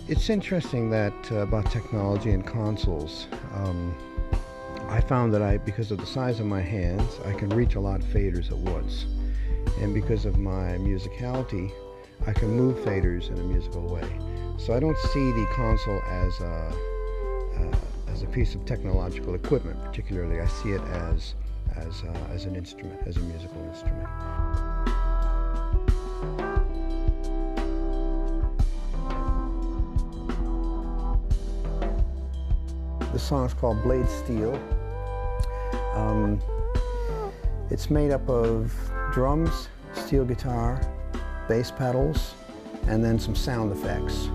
It's interesting that about technology and consoles. I found that because of the size of my hands, I can reach a lot of faders at once. And because of my musicality, I can move faders in a musical way. So I don't see the console as a piece of technological equipment, particularly. I see it as an instrument, as a musical instrument. This song is called Blade Steel. It's made up of drums, steel guitar, bass pedals, and then some sound effects.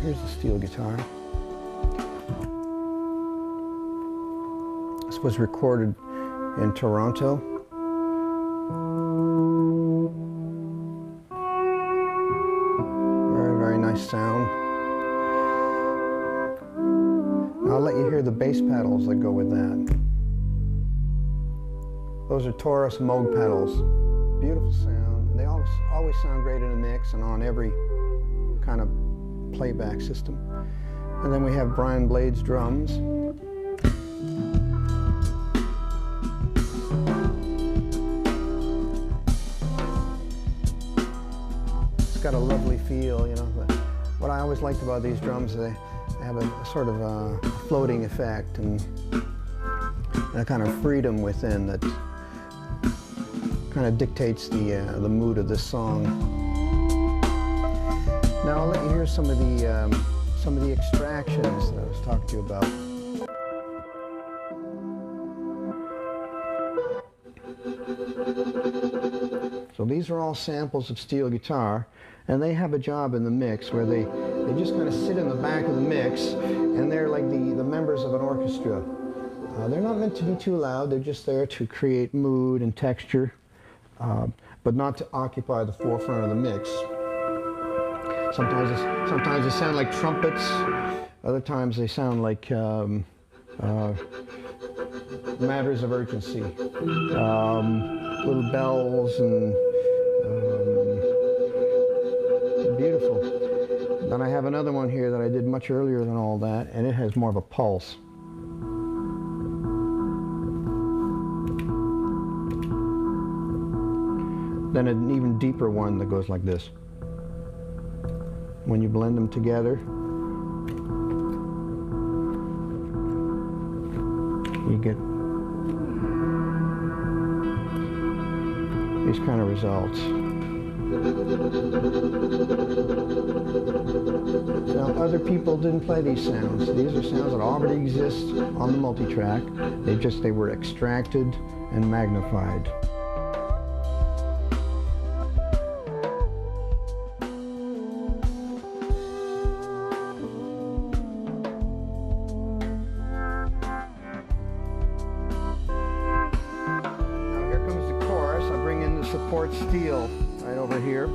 Here's the steel guitar. This was recorded in Toronto. Very, very nice sound. Now I'll let you hear the bass pedals that go with that. Those are Taurus Moog pedals. Beautiful sound. They always sound great in a mix and on every kind of playback system. And then we have Brian Blade's drums. It's got a lovely feel, you know. What I always liked about these drums, they have a sort of a floating effect and a kind of freedom within that kind of dictates the mood of this song. Now I'll let you hear some of the extractions that I was talking to you about. So these are all samples of steel guitar, and they have a job in the mix where they just kind of sit in the back of the mix, and they're like the members of an orchestra. They're not meant to be too loud, they're just there to create mood and texture, but not to occupy the forefront of the mix. Sometimes they sound like trumpets, other times they sound like matters of urgency, little bells and beautiful. Then I have another one here that I did much earlier than all that, and it has more of a pulse. Then an even deeper one that goes like this. When you blend them together, you get these kind of results. Now, other people didn't play these sounds. These are sounds that already exist on the multi-track. They were extracted and magnified. Support steel right over here.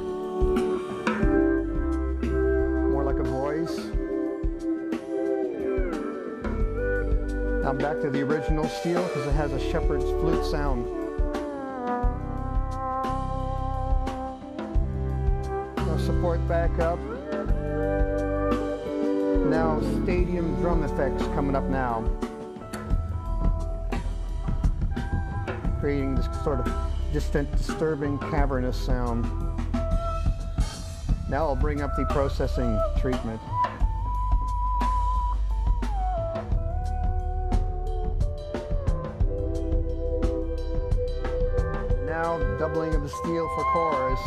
More like a voice. Now back to the original steel because it has a shepherd's flute sound. Now support back up. Now stadium drum effects coming up now. Creating this sort of distant, disturbing, cavernous sound. Now I'll bring up the processing treatment. Now doubling of the steel for chorus.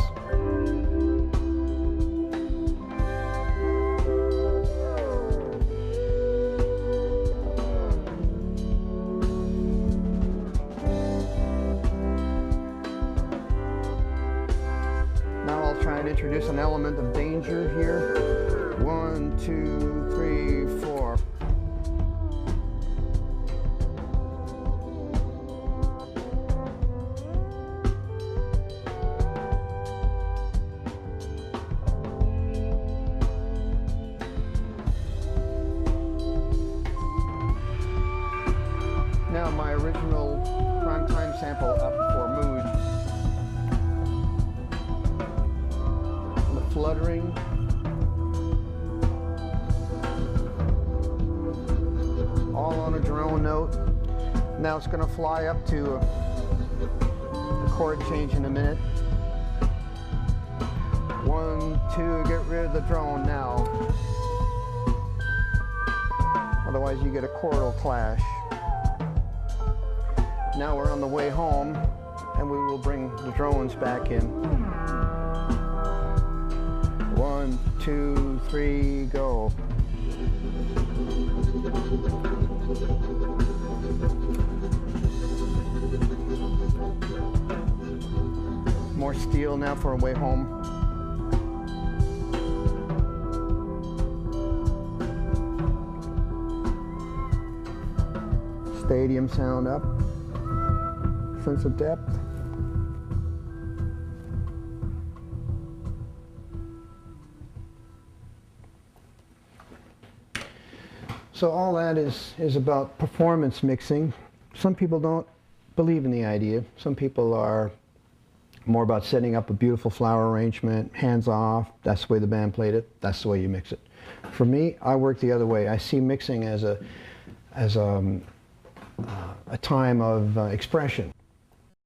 Try to introduce an element of danger here. 1, 2, 3, 4. my original primetime sample up for Mood. And the fluttering. All on a drone note. Now it's going to fly up to a chord change in a minute. 1, 2, get rid of the drone now. Otherwise you get a chordal clash. Now we're on the way home and we will bring the drones back in. 1, 2, 3, go. More steel now for a way home. Stadium sound up. Sense of depth. So all that is about performance mixing. Some people don't believe in the idea. Some people are more about setting up a beautiful flower arrangement, hands off, that's the way the band played it, that's the way you mix it. For me, I work the other way. I see mixing as a time of expression.